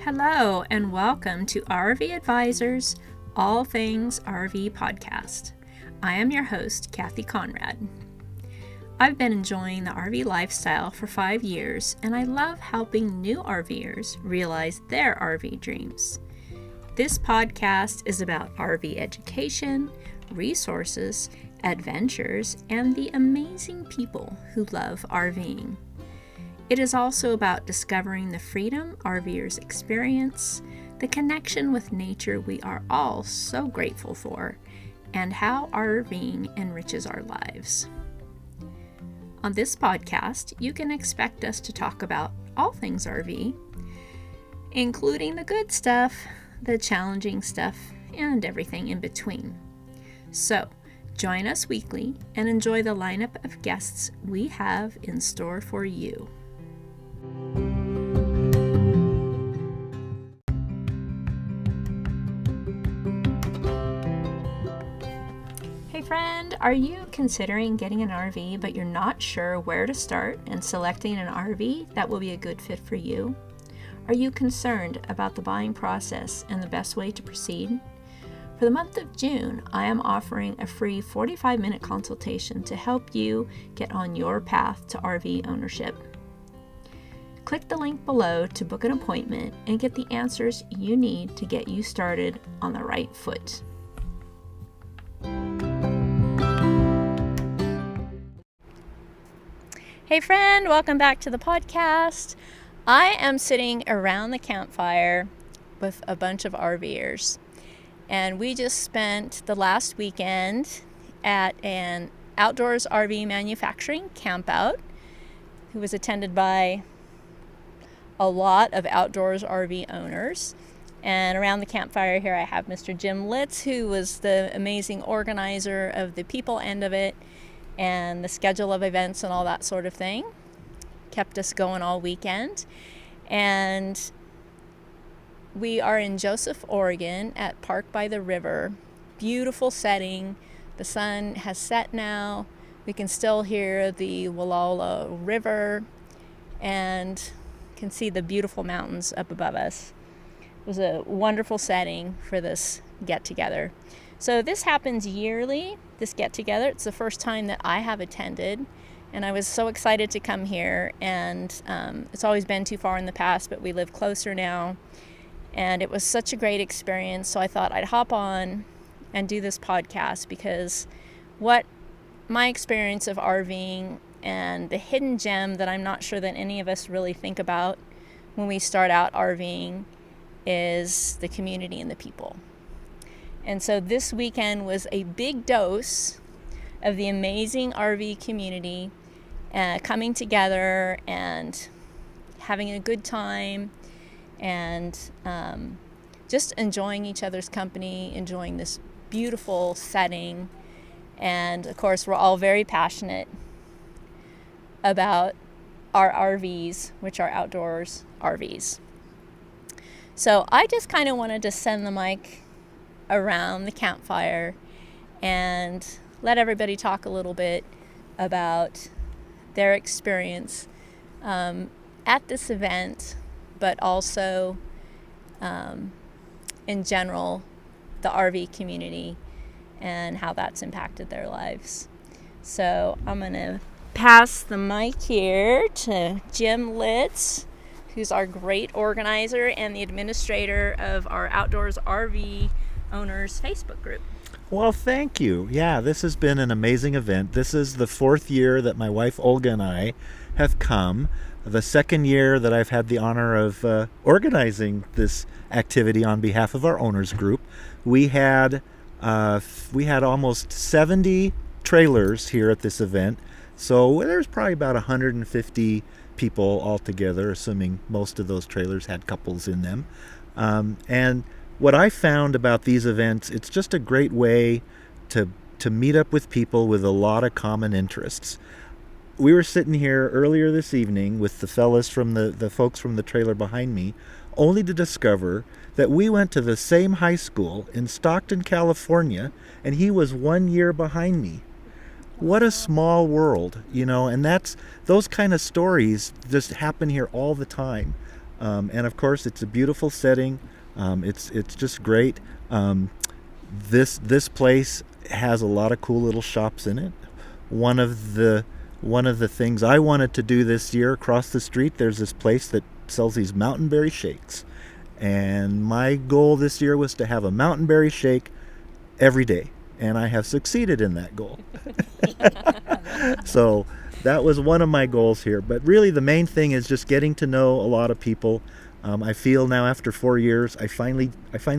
Hello and welcome to RV Advisors All Things RV podcast. I am your host, Kathy Conrad. I've been enjoying the RV lifestyle for 5 years and I love helping new RVers realize their RV dreams. This podcast is about RV education, resources, adventures, and the amazing people who love RVing. It is also about discovering the freedom RVers experience, the connection with nature we are all so grateful for, and how RVing enriches our lives. On this podcast, you can expect us to talk about all things RV, including the good stuff, the challenging stuff, and everything in between. So, join us weekly and enjoy the lineup of guests we have in store for you. Hey friend, are you considering getting an RV but you're not sure where to start and selecting an RV that will be a good fit for you? Are you concerned about the buying process and the best way to proceed? For the month of June, I am offering a free 45-minute consultation to help you get on your path to RV ownership. Click the link below to book an appointment and get the answers you need to get you started on the right foot. Hey friend, welcome back to the podcast. I am sitting around the campfire with a bunch of RVers, and we just spent the last weekend at an Outdoors RV Manufacturing Campout, who was attended by a lot of Outdoors RV owners. And around the campfire here I have Mr. Jim Litz, who was the amazing organizer of the people end of it and the schedule of events and all that sort of thing. Kept us going all weekend. And we are in Joseph, Oregon at Park by the River. Beautiful setting. The sun has set now. We can still hear the Wallowa River and can see the beautiful mountains up above us. It was a wonderful setting for this get-together. So this happens yearly, this get-together. It's the first time that I have attended, and I was so excited to come here. And it's always been too far in the past, but we live closer now, and it was such a great experience. So I thought I'd hop on and do this podcast because what my experience of RVing and the hidden gem that I'm not sure that any of us really think about when we start out RVing is the community and the people. And so this weekend was a big dose of the amazing RV community coming together and having a good time and just enjoying each other's company, enjoying this beautiful setting. And of course, we're all very passionate about our RVs, which are Outdoors RVs. So I just kind of wanted to send the mic around the campfire and let everybody talk a little bit about their experience at this event, but also in general, the RV community and how that's impacted their lives. So I'm going to pass the mic here to Jim Litz, who's our great organizer and the administrator of our Outdoors RV Owners Facebook group. Well, thank you. Yeah, this has been an amazing event. This is the 4th year that my wife Olga and I have come. The 2nd year that I've had the honor of organizing this activity on behalf of our owners group. We had almost 70 trailers here at this event. So there's probably about 150 people altogether, assuming most of those trailers had couples in them. And what I found about these events, it's just a great way to meet up with people with a lot of common interests. We were sitting here earlier this evening with the fellas from the folks from the trailer behind me, only to discover that we went to the same high school in Stockton, California, and he was 1 year behind me. What a small world, and those kind of stories just happen here all the time. And of course, it's a beautiful setting. It's just great. This place has a lot of cool little shops in it. One of the things I wanted to do this year, across the street, there's this place that sells these mountainberry shakes. And my goal this year was to have a mountainberry shake every day. And I have succeeded in that goal. So that was one of my goals here. But really the main thing is just getting to know a lot of people. I feel now after 4 years, I finally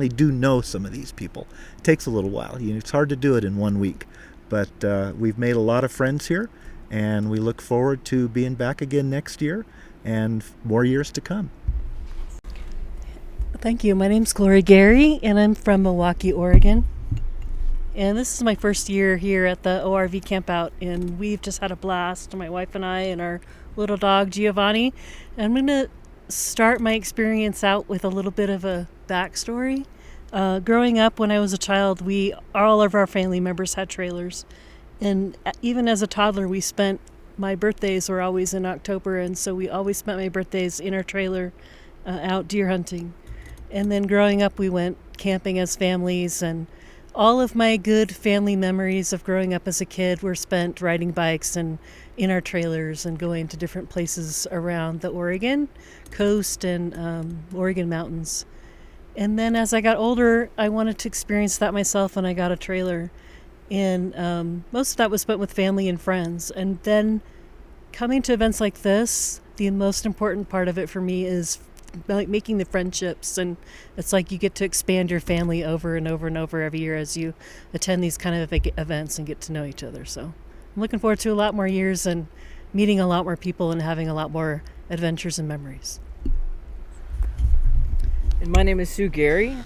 do know some of these people. It takes a little while. It's hard to do it in 1 week. But we've made a lot of friends here, and we look forward to being back again next year and more years to come. Thank you. My name's Gloria Gary, and I'm from Milwaukee, Oregon. And this is my first year here at the RV Campout, and we've just had a blast, my wife and I and our little dog, Giovanni. And I'm going to start my experience out with a little bit of a backstory. Growing up, when I was a child, all of our family members had trailers. And even as a toddler, my birthdays were always in October, and so we always spent my birthdays in our trailer out deer hunting. And then growing up, we went camping as families, and all of my good family memories of growing up as a kid were spent riding bikes and in our trailers and going to different places around the Oregon coast and Oregon mountains. And then as I got older, I wanted to experience that myself, and I got a trailer. And most of that was spent with family and friends. And then coming to events like this, the most important part of it for me is like making the friendships, and it's like you get to expand your family over and over and over every year as you attend these kind of events and get to know each other. So I'm looking forward to a lot more years and meeting a lot more people and having a lot more adventures and memories. And my name is Sue Gary.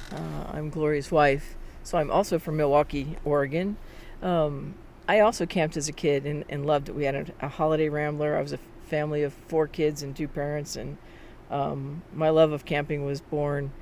I'm Gloria's wife, so I'm also from Milwaukee, Oregon. I also camped as a kid and loved it. We had a holiday rambler. I was a family of 4 kids and 2 parents, and my love of camping was born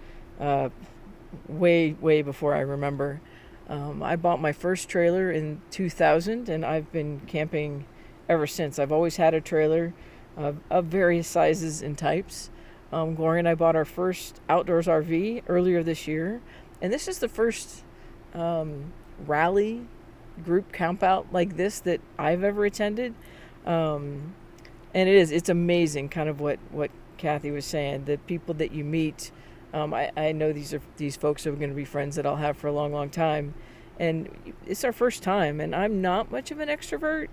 way before I remember. I bought my first trailer in 2000, and I've been camping ever since. I've always had a trailer of various sizes and types. Gloria and I bought our first Outdoors RV earlier this year, and this is the first rally group campout like this that I've ever attended. And it's amazing kind of what Kathy was saying, the people that you meet. I know these folks are going to be friends that I'll have for a long time, and it's our first time, and I'm not much of an extrovert,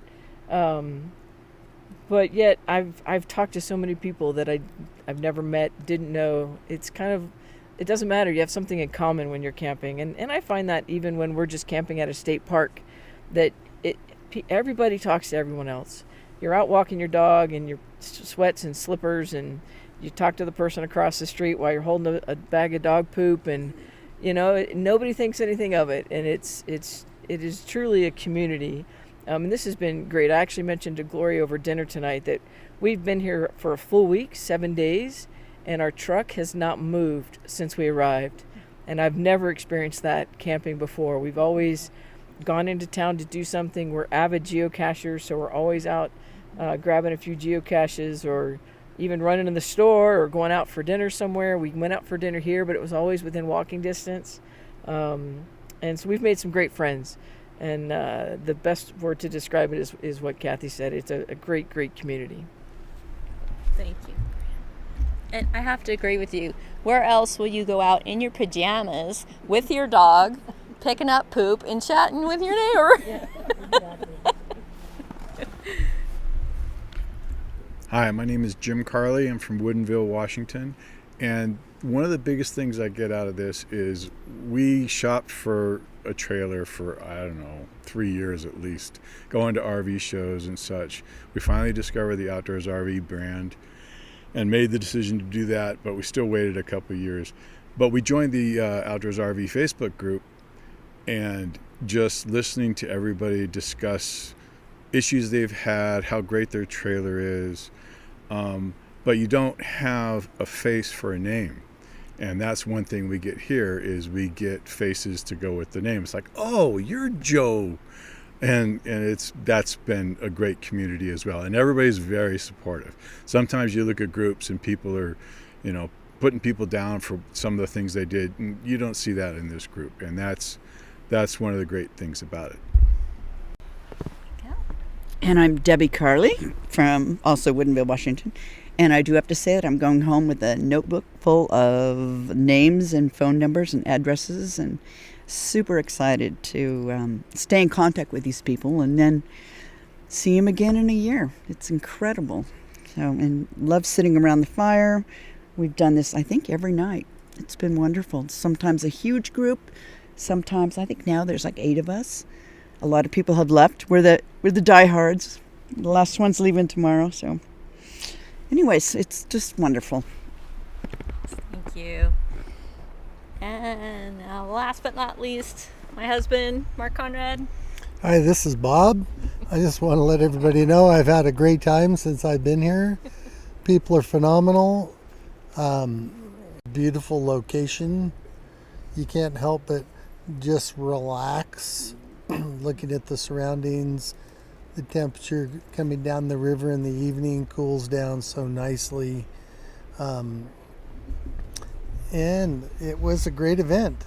but yet I've talked to so many people that I've never met, didn't know. It's kind of, it doesn't matter, you have something in common when you're camping, and I find that even when we're just camping at a state park, that everybody talks to everyone else. You're out walking your dog in your sweats and slippers, and you talk to the person across the street while you're holding a bag of dog poop, and nobody thinks anything of it, and it is truly a community. And this has been great. I actually mentioned to Gloria over dinner tonight that we've been here for a full week, 7 days, and our truck has not moved since we arrived. And I've never experienced that camping before. We've always gone into town to do something. We're avid geocachers, so we're always out grabbing a few geocaches, or even running in the store, or going out for dinner somewhere. We went out for dinner here, but it was always within walking distance. And so we've made some great friends. And the best word to describe it is what Kathy said. It's a great community. Thank you. And I have to agree with you. Where else will you go out in your pajamas with your dog, picking up poop and chatting with your neighbor? Yeah, exactly. Hi, my name is Jim Carley. I'm from Woodinville, Washington. And one of the biggest things I get out of this is we shopped for a trailer for, 3 years at least, going to RV shows and such. We finally discovered the Outdoors RV brand and made the decision to do that, but we still waited a couple of years. But we joined the Outdoors RV Facebook group, and just listening to everybody discuss issues they've had, how great their trailer is, but you don't have a face for a name. And that's one thing we get here, is we get faces to go with the name. It's like, oh, you're Joe. And that's been a great community as well. And everybody's very supportive. Sometimes you look at groups and people are, putting people down for some of the things they did. And you don't see that in this group, and that's one of the great things about it. And I'm Debbie Carley from also Woodinville, Washington. And I do have to say that I'm going home with a notebook full of names and phone numbers and addresses, and super excited to stay in contact with these people and then see them again in a year. It's incredible. So, and love sitting around the fire. We've done this, I think, every night. It's been wonderful. Sometimes a huge group. Sometimes, I think now there's like 8 of us. A lot of people have left. We're the diehards. The last one's leaving tomorrow. So, anyways, it's just wonderful. Thank you. And last but not least, my husband, Mark Conrad. Hi, this is Bob. I just want to let everybody know I've had a great time since I've been here. People are phenomenal. Beautiful location. You can't help but just relax looking at the surroundings. The temperature coming down the river in the evening cools down so nicely. And it was a great event.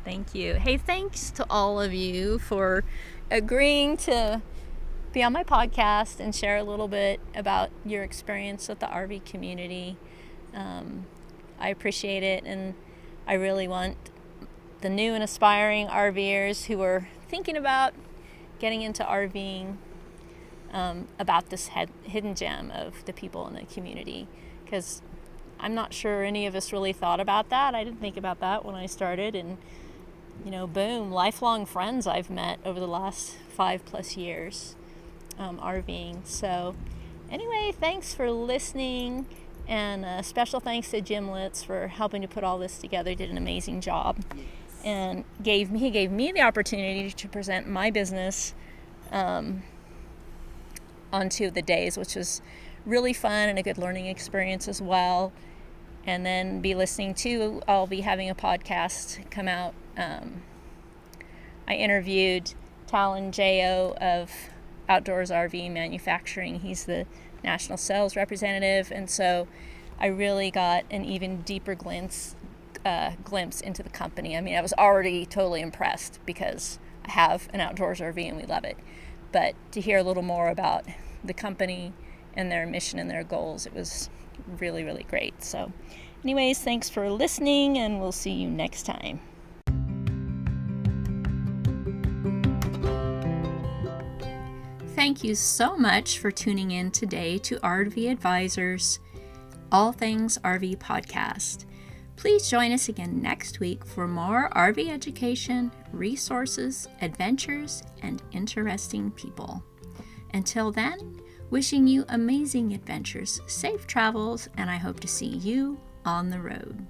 Thank you. Hey, thanks to all of you for agreeing to be on my podcast and share a little bit about your experience with the RV community. I appreciate it, and I really want the new and aspiring RVers who are thinking about getting into RVing about this hidden gem of the people in the community, because I'm not sure any of us really thought about that. I didn't think about that when I started, and boom, lifelong friends I've met over the last 5+ years RVing. So anyway, thanks for listening, and special thanks to Jim Litz for helping to put all this together. He did an amazing job. Yes. And he gave me the opportunity to present my business on 2 of the days, which was really fun and a good learning experience as well. And then be listening to, I'll be having a podcast come out. I interviewed Talon J.O. of Outdoors RV Manufacturing. He's the national sales representative, and so I really got an even deeper glimpse into the company. I mean, I was already totally impressed because I have an outdoors RV and we love it. But to hear a little more about the company and their mission and their goals, it was really, really great. So anyways, thanks for listening, and we'll see you next time. Thank you so much for tuning in today to RV Advisors, All Things RV Podcast. Please join us again next week for more RV education, resources, adventures, and interesting people. Until then, wishing you amazing adventures, safe travels, and I hope to see you on the road.